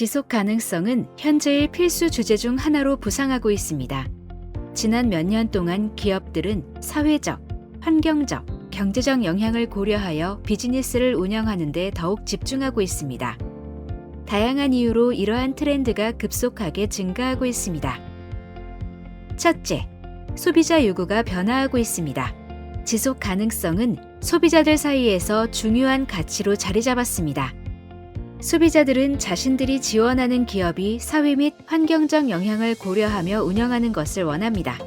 지속 가능성은 현재의 필수 주제 중 하나로 부상하고 있습니다. 지난 몇 년 동안 기업들은 사회적, 환경적, 경제적 영향을 고려하여 비즈니스를 운영하는 데 더욱 집중하고 있습니다. 다양한 이유로 이러한 트렌드가 급속하게 증가하고 있습니다. 첫째, 소비자 요구가 변화하고 있습니다. 지속 가능성은 소비자들 사이에서 중요한 가치로 자리 잡았습니다. 소비자들은 자신들이 지원하는 기업이 사회 및 환경적 영향을 고려하며 운영하는 것을 원합니다.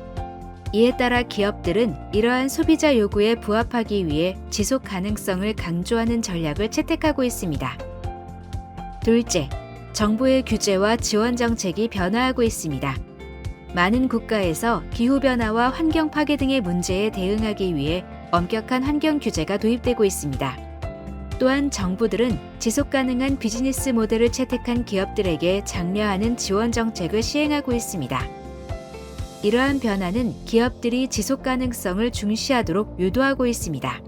이에 따라 기업들은 이러한 소비자 요구에 부합하기 위해 지속 가능성을 강조하는 전략을 채택하고 있습니다. 둘째, 정부의 규제와 지원 정책이 변화하고 있습니다. 많은 국가에서 기후변화와 환경 파괴 등의 문제에 대응하기 위해 엄격한 환경 규제가 도입되고 있습니다. 또한 정부들은 지속 가능한 비즈니스 모델을 채택한 기업들에게 장려하는 지원 정책을 시행하고 있습니다. 이러한 변화는 기업들이 지속 가능성을 중시하도록 유도하고 있습니다.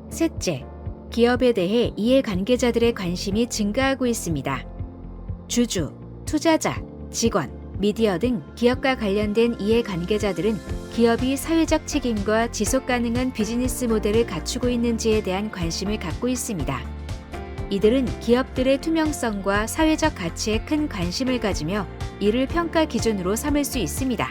셋째, 기업에 대해 이해관계자들의 관심이 증가하고 있습니다. 주주, 투자자, 직원, 미디어 등 기업과 관련된 이해관계자들은 기업이 사회적 책임과 지속 가능한 비즈니스 모델을 갖추고 있는지에 대한 관심을 갖고 있습니다. 이들은 기업들의 투명성과 사회적 가치에 큰 관심을 가지며 이를 평가 기준으로 삼을 수 있습니다.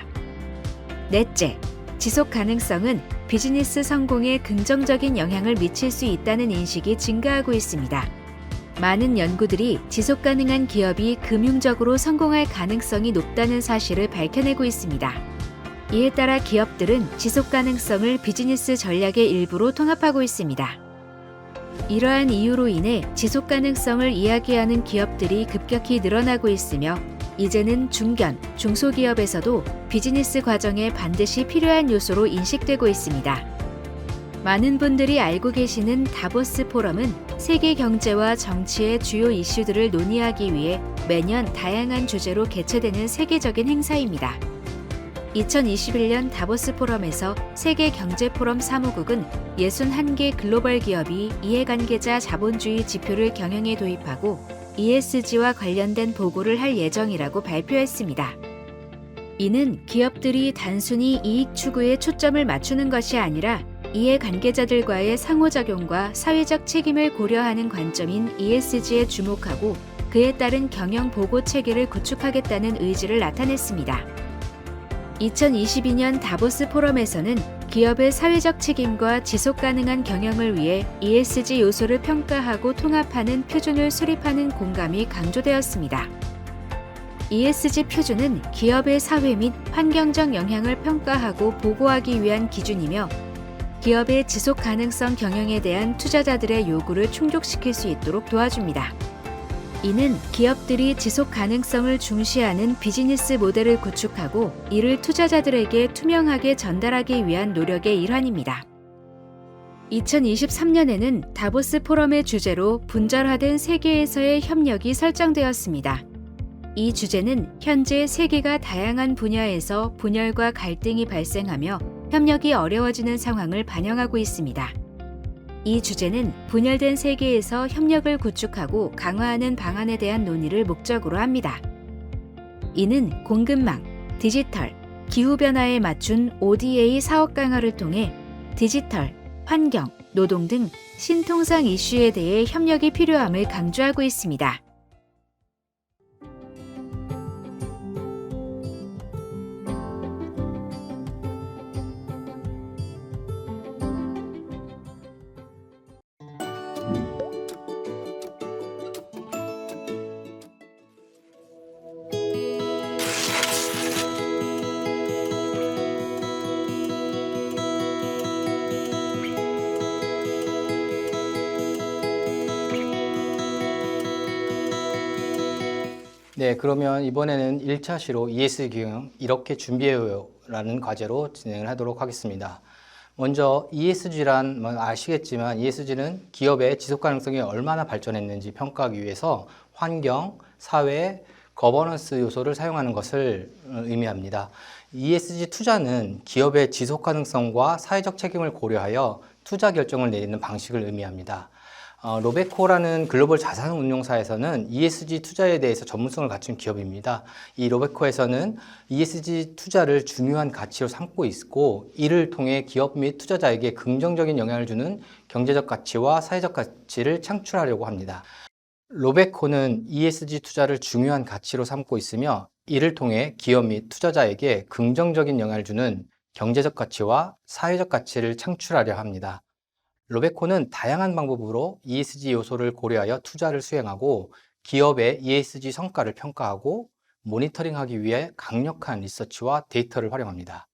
넷째, 지속 가능성은 비즈니스 성공에 긍정적인 영향을 미칠 수 있다는 인식이 증가하고 있습니다. 많은 연구들이 지속 가능한 기업이 금융적으로 성공할 가능성이 높다는 사실을 밝혀내고 있습니다. 이에 따라 기업들은 지속 가능성을 비즈니스 전략의 일부로 통합하고 있습니다. 이러한 이유로 인해 지속 가능성을 이야기하는 기업들이 급격히 늘어나고 있으며 이제는 중견, 중소기업에서도 비즈니스 과정에 반드시 필요한 요소로 인식되고 있습니다. 많은 분들이 알고 계시는 다보스 포럼은 세계 경제와 정치의 주요 이슈들을 논의하기 위해 매년 다양한 주제로 개최되는 세계적인 행사입니다. 2021년 다보스 포럼에서 세계 경제 포럼 사무국은 61개 글로벌 기업이 이해관계자 자본주의 지표를 경영에 도입하고 ESG와 관련된 보고를 할 예정이라고 발표했습니다. 이는 기업들이 단순히 이익 추구에 초점을 맞추는 것이 아니라 이해관계자들과의 상호작용과 사회적 책임을 고려하는 관점인 ESG에 주목하고 그에 따른 경영 보고 체계를 구축하겠다는 의지를 나타냈습니다. 2022년 다보스 포럼에서는 기업의 사회적 책임과 지속 가능한 경영을 위해 ESG 요소를 평가하고 통합하는 표준을 수립하는 공감이 강조되었습니다. ESG 표준은 기업의 사회 및 환경적 영향을 평가하고 보고하기 위한 기준이며 기업의 지속 가능성 경영에 대한 투자자들의 요구를 충족시킬 수 있도록 도와줍니다. 이는 기업들이 지속 가능성을 중시하는 비즈니스 모델을 구축하고 이를 투자자들에게 투명하게 전달하기 위한 노력의 일환입니다. 2023년에는 다보스 포럼의 주제로 분절화된 세계에서의 협력이 설정되었습니다. 이 주제는 현재 세계가 다양한 분야에서 분열과 갈등이 발생하며 협력이 어려워지는 상황을 반영하고 있습니다. 이 주제는 분열된 세계에서 협력을 구축하고 강화하는 방안에 대한 논의를 목적으로 합니다. 이는 공급망, 디지털, 기후변화에 맞춘 ODA 사업 강화를 통해 디지털, 환경, 노동 등 신통상 이슈에 대해 협력이 필요함을 강조하고 있습니다. 네, 그러면 이번에는 1차 시로 ESG 경영 이렇게 준비해요 라는 과제로 진행을 하도록 하겠습니다. 먼저 ESG란 아시겠지만 ESG는 기업의 지속 가능성이 얼마나 발전했는지 평가하기 위해서 환경, 사회, 거버넌스 요소를 사용하는 것을 의미합니다. ESG 투자는 기업의 지속 가능성과 사회적 책임을 고려하여 투자 결정을 내리는 방식을 의미합니다. 로베코라는 글로벌 자산운용사에서는 ESG 투자에 대해서 전문성을 갖춘 기업입니다. 이 로베코에서는 ESG 투자를 중요한 가치로 삼고 있고, 이를 통해 기업 및 투자자에게 긍정적인 영향을 주는 경제적 가치와 사회적 가치를 창출하려고 합니다. 로베코는 ESG 투자를 중요한 가치로 삼고 있으며, 이를 통해 기업 및 투자자에게 긍정적인 영향을 주는 경제적 가치와 사회적 가치를 창출하려 합니다. 로베코는 다양한 방법으로 ESG 요소를 고려하여 투자를 수행하고, 기업의 ESG 성과를 평가하고 모니터링하기 위해 강력한 리서치와 데이터를 활용합니다.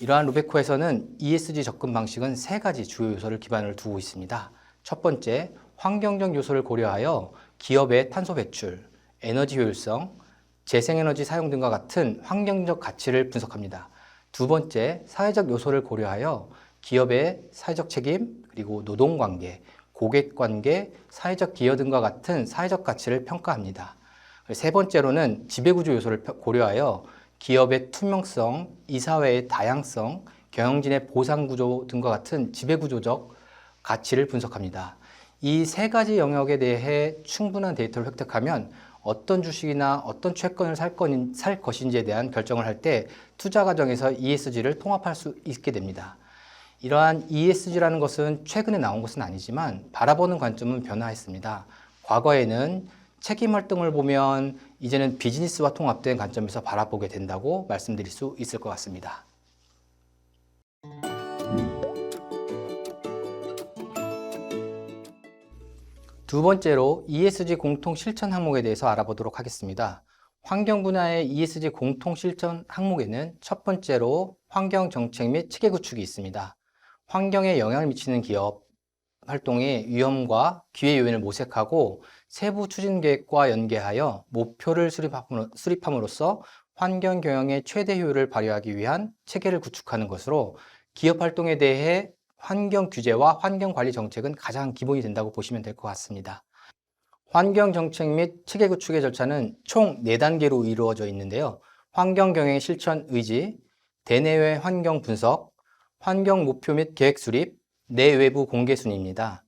이러한 로베코에서는 ESG 접근 방식은 세 가지 주요 요소를 기반으로 두고 있습니다. 첫 번째, 환경적 요소를 고려하여 기업의 탄소 배출, 에너지 효율성, 재생에너지 사용 등과 같은 환경적 가치를 분석합니다. 두 번째, 사회적 요소를 고려하여 기업의 사회적 책임, 그리고 노동관계, 고객관계, 사회적 기여 등과 같은 사회적 가치를 평가합니다. 세 번째로는 지배구조 요소를 고려하여 기업의 투명성, 이사회의 다양성, 경영진의 보상구조 등과 같은 지배구조적 가치를 분석합니다. 이 세 가지 영역에 대해 충분한 데이터를 획득하면 어떤 주식이나 어떤 채권을 살 것인지에 대한 결정을 할 때 투자 과정에서 ESG를 통합할 수 있게 됩니다. 이러한 ESG라는 것은 최근에 나온 것은 아니지만 바라보는 관점은 변화했습니다. 과거에는 책임 활동을 보면 이제는 비즈니스와 통합된 관점에서 바라보게 된다고 말씀드릴 수 있을 것 같습니다. 두 번째로 ESG 공통 실천 항목에 대해서 알아보도록 하겠습니다. 환경 분야의 ESG 공통 실천 항목에는 첫 번째로 환경 정책 및 체계 구축이 있습니다. 환경에 영향을 미치는 기업 활동의 위험과 기회 요인을 모색하고 세부 추진 계획과 연계하여 목표를 수립함으로써 환경 경영의 최대 효율을 발휘하기 위한 체계를 구축하는 것으로, 기업 활동에 대해 환경 규제와 환경 관리 정책은 가장 기본이 된다고 보시면 될 것 같습니다. 환경 정책 및 체계 구축의 절차는 총 4단계로 이루어져 있는데요. 환경 경영 실천 의지, 대내외 환경 분석, 환경 목표 및 계획 수립, 내외부 공개 순입니다.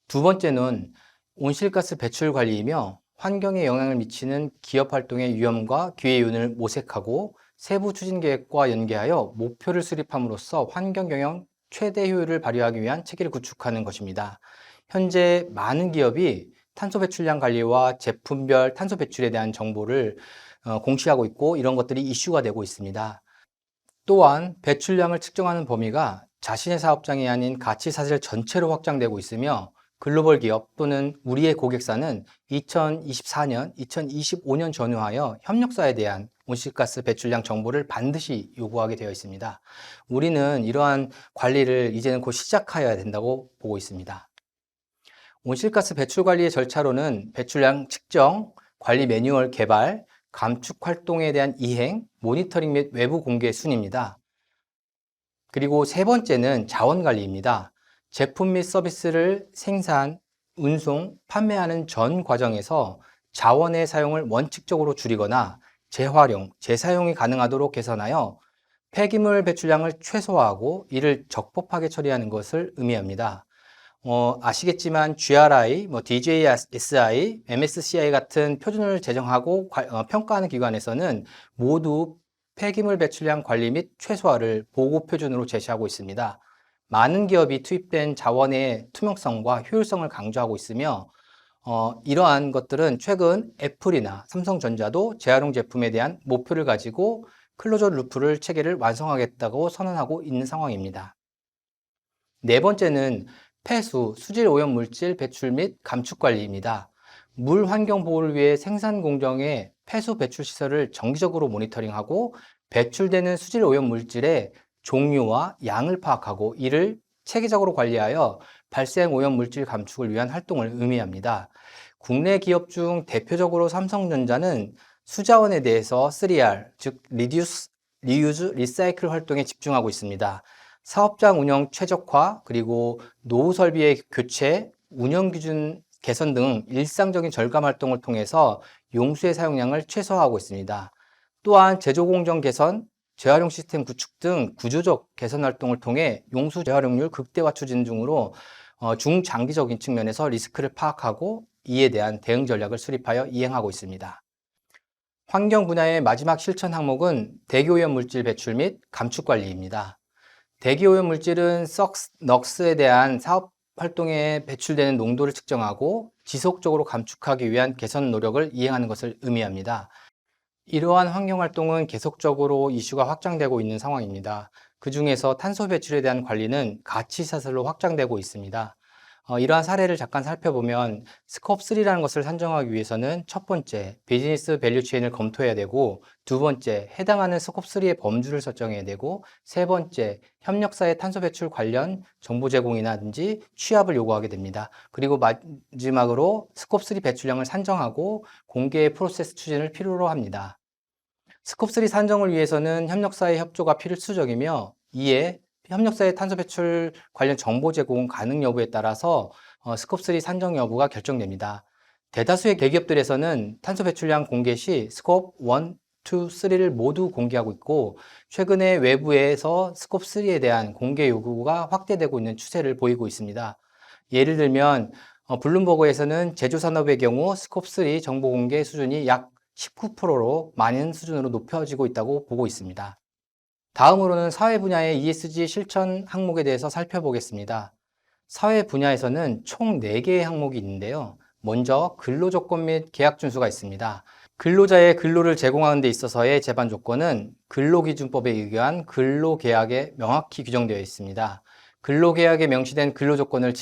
두 번째는 온실가스 배출 관리이며, 환경에 영향을 미치는 기업 활동의 위험과 기회 요인을 모색하고 세부 추진 계획과 연계하여 목표를 수립함으로써 환경 경영 최대 효율을 발휘하기 위한 체계를 구축하는 것입니다. 현재 많은 기업이 탄소 배출량 관리와 제품별 탄소 배출에 대한 정보를 공시하고 있고, 이런 것들이 이슈가 되고 있습니다. 또한 배출량을 측정하는 범위가 자신의 사업장이 아닌 가치 사슬 전체로 확장되고 있으며, 글로벌 기업 또는 우리의 고객사는 2024년, 2025년 전후하여 협력사에 대한 온실가스 배출량 정보를 반드시 요구하게 되어 있습니다. 우리는 이러한 관리를 이제는 곧 시작하여야 된다고 보고 있습니다. 온실가스 배출 관리의 절차로는 배출량 측정, 관리 매뉴얼 개발, 감축 활동에 대한 이행, 모니터링 및 외부 공개 순입니다. 그리고 세 번째는 자원 관리입니다. 제품 및 서비스를 생산, 운송, 판매하는 전 과정에서 자원의 사용을 원칙적으로 줄이거나 재활용, 재사용이 가능하도록 개선하여 폐기물 배출량을 최소화하고 이를 적법하게 처리하는 것을 의미합니다. 아시겠지만 GRI, DJSI, MSCI 같은 표준을 제정하고 평가하는 기관에서는 모두 폐기물 배출량 관리 및 최소화를 보고 표준으로 제시하고 있습니다. 많은 기업이 투입된 자원의 투명성과 효율성을 강조하고 있으며, 이러한 것들은 최근 애플이나 삼성전자도 재활용 제품에 대한 목표를 가지고 클로저 루프를 체계를 완성하겠다고 선언하고 있는 상황입니다. 네 번째는 폐수, 수질 오염 물질 배출 및 감축 관리입니다. 물 환경 보호를 위해 생산 공정의 폐수 배출 시설을 정기적으로 모니터링하고 배출되는 수질 오염 물질의 종류와 양을 파악하고 이를 체계적으로 관리하여 발생 오염 물질 감축을 위한 활동을 의미합니다. 국내 기업 중 대표적으로 삼성전자는 수자원에 대해서 3R, 즉 Reduce, Reuse, Recycle 활동에 집중하고 있습니다. 사업장 운영 최적화, 그리고 노후 설비의 교체, 운영 기준 개선 등 일상적인 절감 활동을 통해서 용수의 사용량을 최소화하고 있습니다. 또한 제조 공정 개선, 재활용 시스템 구축 등 구조적 개선 활동을 통해 용수 재활용률 극대화 추진 중으로 중장기적인 측면에서 리스크를 파악하고 이에 대한 대응 전략을 수립하여 이행하고 있습니다. 환경 분야의 마지막 실천 항목은 대기오염 물질 배출 및 감축 관리입니다. 대기오염 물질은 SOx, NOx에 대한 사업 활동에 배출되는 농도를 측정하고 지속적으로 감축하기 위한 개선 노력을 이행하는 것을 의미합니다. 이러한 환경 활동은 계속적으로 이슈가 확장되고 있는 상황입니다. 그 중에서 탄소 배출에 대한 관리는 가치사슬로 확장되고 있습니다. 이러한 사례를 잠깐 살펴보면 스콥3라는 것을 산정하기 위해서는 첫 번째, 비즈니스 밸류 체인을 검토해야 되고, 두 번째, 해당하는 스콥3의 범주를 설정해야 되고, 세 번째, 협력사의 탄소 배출 관련 정보 제공이라든지 취합을 요구하게 됩니다. 그리고 마지막으로 스콥3 배출량을 산정하고 공개 프로세스 추진을 필요로 합니다. 스콥3 산정을 위해서는 협력사의 협조가 필수적이며, 이에 협력사의 탄소 배출 관련 정보 제공 가능 여부에 따라서 스콥3 산정 여부가 결정됩니다. 대다수의 대기업들에서는 탄소 배출량 공개 시 스콥 1, 2, 3를 모두 공개하고 있고, 최근에 외부에서 스콥3에 대한 공개 요구가 확대되고 있는 추세를 보이고 있습니다. 예를 들면 블룸버그에서는 제조산업의 경우 스콥3 정보 공개 수준이 약 19%로 많은 수준으로 높여지고 있다고 보고 있습니다. 다음으로는 사회 분야의 ESG 실천 항목에 대해서 살펴보겠습니다. 사회 분야에서는 총 4개의 항목이 있는데요. 먼저 근로조건 및 계약 준수가 있습니다. 근로자의 근로를 제공하는 데 있어서의 제반 조건은 근로기준법에 의거한 근로계약에 명확히 규정되어 있습니다. 근로계약에 명시된 근로조건을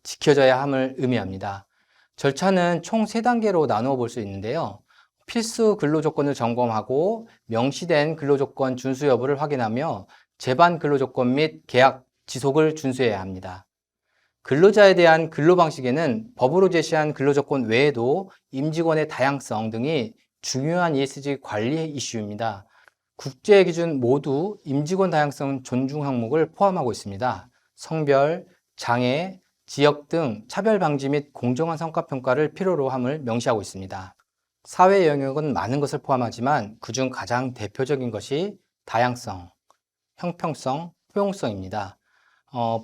지켜져야 함을 의미합니다. 절차는 총 3단계로 나누어 볼 수 있는데요. 필수 근로조건을 점검하고 명시된 근로조건 준수 여부를 확인하며 제반 근로조건 및 계약 지속을 준수해야 합니다. 근로자에 대한 근로방식에는 법으로 제시한 근로조건 외에도 임직원의 다양성 등이 중요한 ESG 관리 이슈입니다. 국제 기준 모두 임직원 다양성 존중 항목을 포함하고 있습니다. 성별, 장애, 지역 등 차별 방지 및 공정한 성과 평가를 필요로 함을 명시하고 있습니다. 사회 영역은 많은 것을 포함하지만 그중 가장 대표적인 것이 다양성, 형평성, 포용성입니다.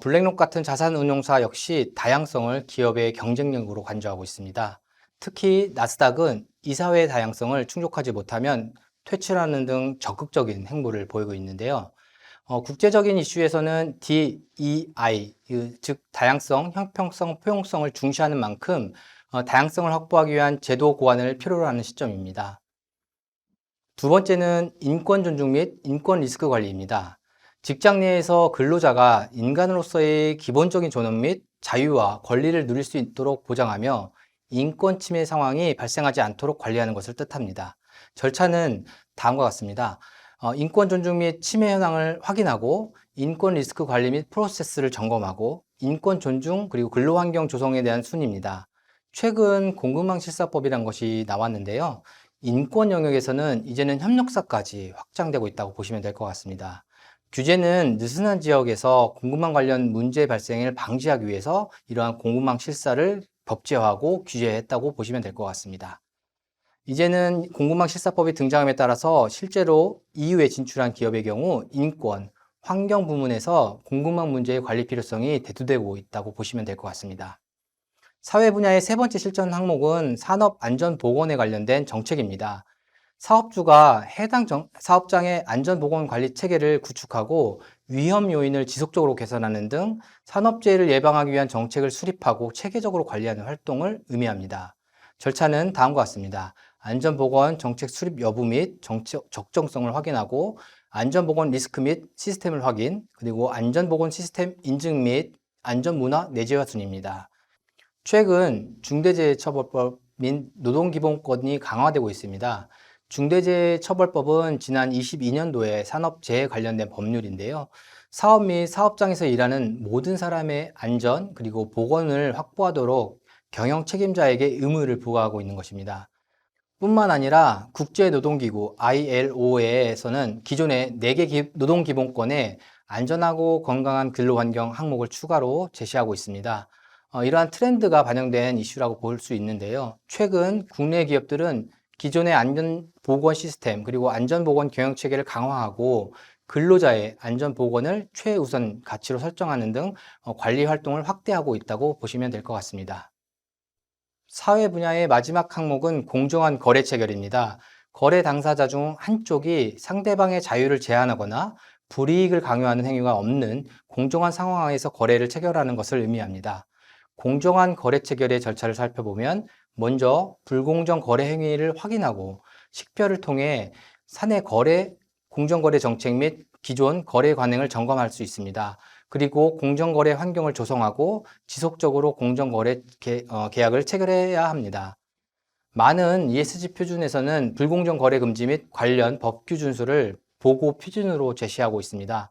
블랙록 같은 자산운용사 역시 다양성을 기업의 경쟁력으로 간주하고 있습니다. 특히 나스닥은 이사회의 다양성을 충족하지 못하면 퇴출하는 등 적극적인 행보를 보이고 있는데요. 국제적인 이슈에서는 DEI, 즉 다양성, 형평성, 포용성을 중시하는 만큼 다양성을 확보하기 위한 제도 고안을 필요로 하는 시점입니다. 두 번째는 인권 존중 및 인권 리스크 관리입니다. 직장 내에서 근로자가 인간으로서의 기본적인 존엄 및 자유와 권리를 누릴 수 있도록 보장하며 인권 침해 상황이 발생하지 않도록 관리하는 것을 뜻합니다. 절차는 다음과 같습니다. 인권 존중 및 침해 현황을 확인하고 인권 리스크 관리 및 프로세스를 점검하고 인권 존중 그리고 근로환경 조성에 대한 순위입니다. 최근 공급망 실사법이란 것이 나왔는데요. 인권 영역에서는 이제는 협력사까지 확장되고 있다고 보시면 될 것 같습니다. 규제는 느슨한 지역에서 공급망 관련 문제 발생을 방지하기 위해서 이러한 공급망 실사를 법제화하고 규제했다고 보시면 될 것 같습니다. 이제는 공급망 실사법이 등장함에 따라서 실제로 EU에 진출한 기업의 경우 인권, 환경 부문에서 공급망 문제의 관리 필요성이 대두되고 있다고 보시면 될 것 같습니다. 사회 분야의 세 번째 실천 항목은 산업안전보건에 관련된 정책입니다. 사업주가 해당 사업장의 안전보건관리 체계를 구축하고 위험 요인을 지속적으로 개선하는 등 산업재해를 예방하기 위한 정책을 수립하고 체계적으로 관리하는 활동을 의미합니다. 절차는 다음과 같습니다. 안전보건 정책 수립 여부 및 정책 적정성을 확인하고 안전보건 리스크 및 시스템을 확인, 그리고 안전보건 시스템 인증 및 안전문화 내재화 순입니다. 최근 중대재해처벌법 및 노동기본권이 강화되고 있습니다. 중대재해처벌법은 지난 22년도에 산업재해 관련된 법률인데요. 사업 및 사업장에서 일하는 모든 사람의 안전 그리고 보건을 확보하도록 경영 책임자에게 의무를 부과하고 있는 것입니다. 뿐만 아니라 국제노동기구 ILO에서는 기존의 4개 노동기본권에 안전하고 건강한 근로환경 항목을 추가로 제시하고 있습니다. 이러한 트렌드가 반영된 이슈라고 볼 수 있는데요. 최근 국내 기업들은 기존의 안전보건 시스템 그리고 안전보건 경영체계를 강화하고 근로자의 안전 보건을 최우선 가치로 설정하는 등 관리 활동을 확대하고 있다고 보시면 될 것 같습니다. 사회 분야의 마지막 항목은 공정한 거래 체결입니다. 거래 당사자 중 한쪽이 상대방의 자유를 제한하거나 불이익을 강요하는 행위가 없는 공정한 상황에서 거래를 체결하는 것을 의미합니다. 공정한 거래 체결의 절차를 살펴보면 먼저 불공정 거래 행위를 확인하고 식별을 통해 사내 거래 공정거래 정책 및 기존 거래 관행을 점검할 수 있습니다. 그리고 공정거래 환경을 조성하고 지속적으로 공정거래 계약을 체결해야 합니다. 많은 ESG 표준에서는 불공정 거래 금지 및 관련 법규 준수를 보고 표준으로 제시하고 있습니다.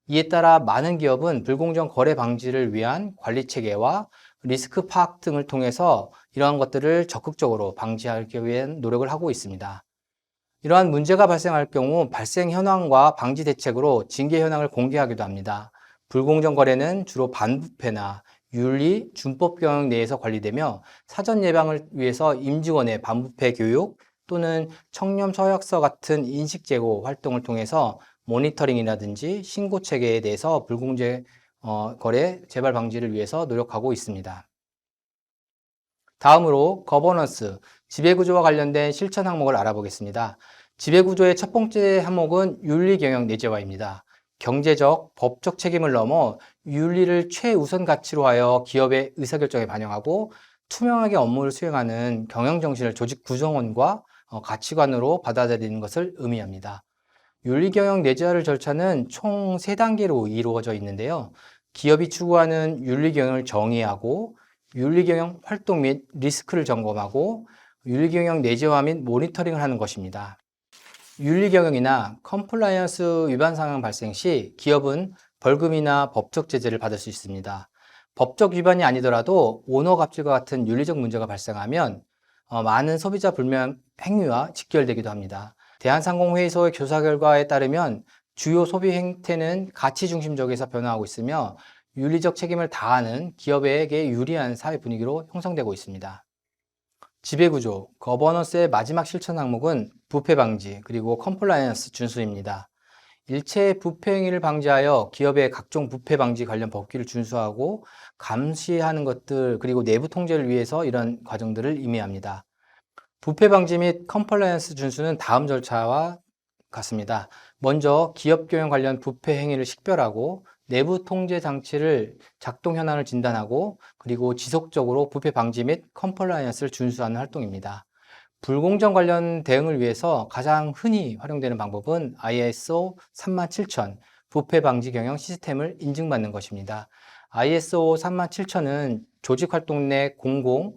이에 따라 많은 기업은 불공정 거래 방지를 위한 관리 체계와 리스크 파악 등을 통해서 이러한 것들을 적극적으로 방지하기 위한 노력을 하고 있습니다. 이러한 문제가 발생할 경우 발생 현황과 방지 대책으로 징계 현황을 공개하기도 합니다. 불공정 거래는 주로 반부패나 윤리, 준법 경영 내에서 관리되며 사전 예방을 위해서 임직원의 반부패 교육 또는 청렴 서약서 같은 인식 제고 활동을 통해서 모니터링이라든지 신고 체계에 대해서 불공정 거래 재발 방지를 위해서 노력하고 있습니다. 다음으로 거버넌스, 지배구조와 관련된 실천 항목을 알아보겠습니다. 지배구조의 첫 번째 항목은 윤리경영 내재화입니다. 경제적, 법적 책임을 넘어 윤리를 최우선 가치로 하여 기업의 의사결정에 반영하고 투명하게 업무를 수행하는 경영정신을 조직 구성원과 가치관으로 받아들이는 것을 의미합니다. 윤리경영 내재화를 절차는 총 3단계로 이루어져 있는데요. 기업이 추구하는 윤리경영을 정의하고 윤리경영 활동 및 리스크를 점검하고 윤리경영 내재화 및 모니터링을 하는 것입니다. 윤리경영이나 컴플라이언스 위반 상황 발생 시 기업은 벌금이나 법적 제재를 받을 수 있습니다. 법적 위반이 아니더라도 오너 갑질과 같은 윤리적 문제가 발생하면 많은 소비자 불면 행위와 직결되기도 합니다. 대한상공회의소의 조사 결과에 따르면 주요 소비 행태는 가치 중심적에서 변화하고 있으며 윤리적 책임을 다하는 기업에게 유리한 사회 분위기로 형성되고 있습니다. 지배구조, 거버넌스의 마지막 실천 항목은 부패 방지 그리고 컴플라이언스 준수입니다. 일체 부패 행위를 방지하여 기업의 각종 부패 방지 관련 법규를 준수하고 감시하는 것들 그리고 내부 통제를 위해서 이런 과정들을 의미합니다. 부패 방지 및 컴플라이언스 준수는 다음 절차와 같습니다. 먼저 기업 경영 관련 부패 행위를 식별하고 내부 통제 장치를 작동 현황을 진단하고 그리고 지속적으로 부패 방지 및 컴플라이언스를 준수하는 활동입니다. 불공정 관련 대응을 위해서 가장 흔히 활용되는 방법은 ISO 37000 부패 방지 경영 시스템을 인증받는 것입니다. ISO 37000은 조직 활동 내 공공,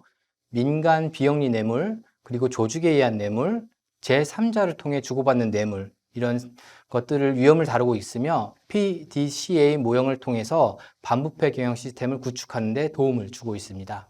민간 비영리 뇌물, 그리고 조직에 의한 뇌물, 제3자를 통해 주고받는 뇌물 이런 것들을 위험을 다루고 있으며 PDCA 모형을 통해서 반부패 경영 시스템을 구축하는 데 도움을 주고 있습니다.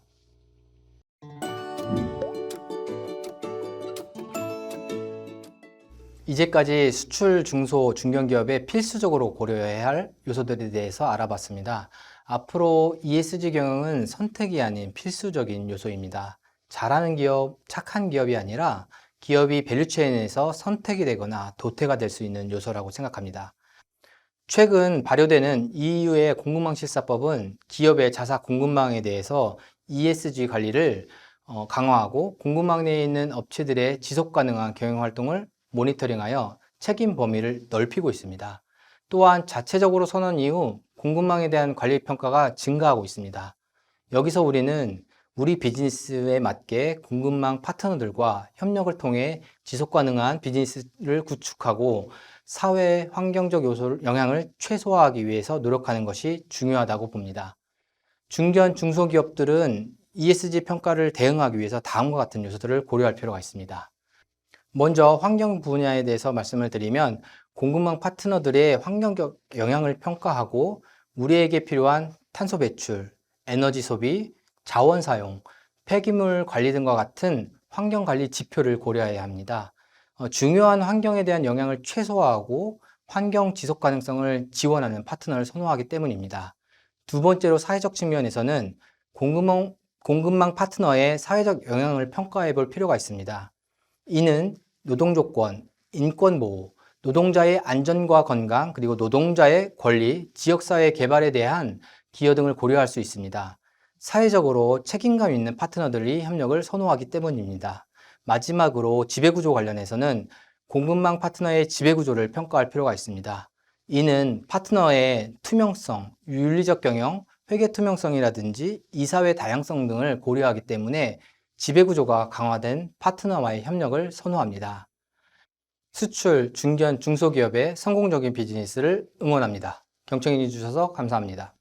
이제까지 수출, 중소, 중견기업에 필수적으로 고려해야 할 요소들에 대해서 알아봤습니다. 앞으로 ESG 경영은 선택이 아닌 필수적인 요소입니다. 잘하는 기업, 착한 기업이 아니라 기업이 밸류체인에서 선택이 되거나 도태가 될 수 있는 요소라고 생각합니다. 최근 발효되는 EU의 공급망 실사법은 기업의 자사 공급망에 대해서 ESG 관리를 강화하고 공급망 내에 있는 업체들의 지속 가능한 경영 활동을 모니터링하여 책임 범위를 넓히고 있습니다. 또한 자체적으로 선언 이후 공급망에 대한 관리 평가가 증가하고 있습니다. 여기서 우리는 우리 비즈니스에 맞게 공급망 파트너들과 협력을 통해 지속 가능한 비즈니스를 구축하고 사회 환경적 영향을 최소화하기 위해서 노력하는 것이 중요하다고 봅니다. 중견, 중소기업들은 ESG 평가를 대응하기 위해서 다음과 같은 요소들을 고려할 필요가 있습니다. 먼저 환경 분야에 대해서 말씀을 드리면 공급망 파트너들의 환경적 영향을 평가하고 우리에게 필요한 탄소 배출, 에너지 소비, 자원 사용, 폐기물 관리 등과 같은 환경 관리 지표를 고려해야 합니다. 중요한 환경에 대한 영향을 최소화하고 환경 지속 가능성을 지원하는 파트너를 선호하기 때문입니다. 두 번째로 사회적 측면에서는 공급망 파트너의 사회적 영향을 평가해 볼 필요가 있습니다. 이는 노동 조건, 인권 보호, 노동자의 안전과 건강, 그리고 노동자의 권리, 지역사회 개발에 대한 기여 등을 고려할 수 있습니다. 사회적으로 책임감 있는 파트너들이 협력을 선호하기 때문입니다. 마지막으로 지배구조 관련해서는 공급망 파트너의 지배구조를 평가할 필요가 있습니다. 이는 파트너의 투명성, 윤리적 경영, 회계 투명성이라든지 이사회 다양성 등을 고려하기 때문에 지배구조가 강화된 파트너와의 협력을 선호합니다. 수출, 중견, 중소기업의 성공적인 비즈니스를 응원합니다. 경청해 주셔서 감사합니다.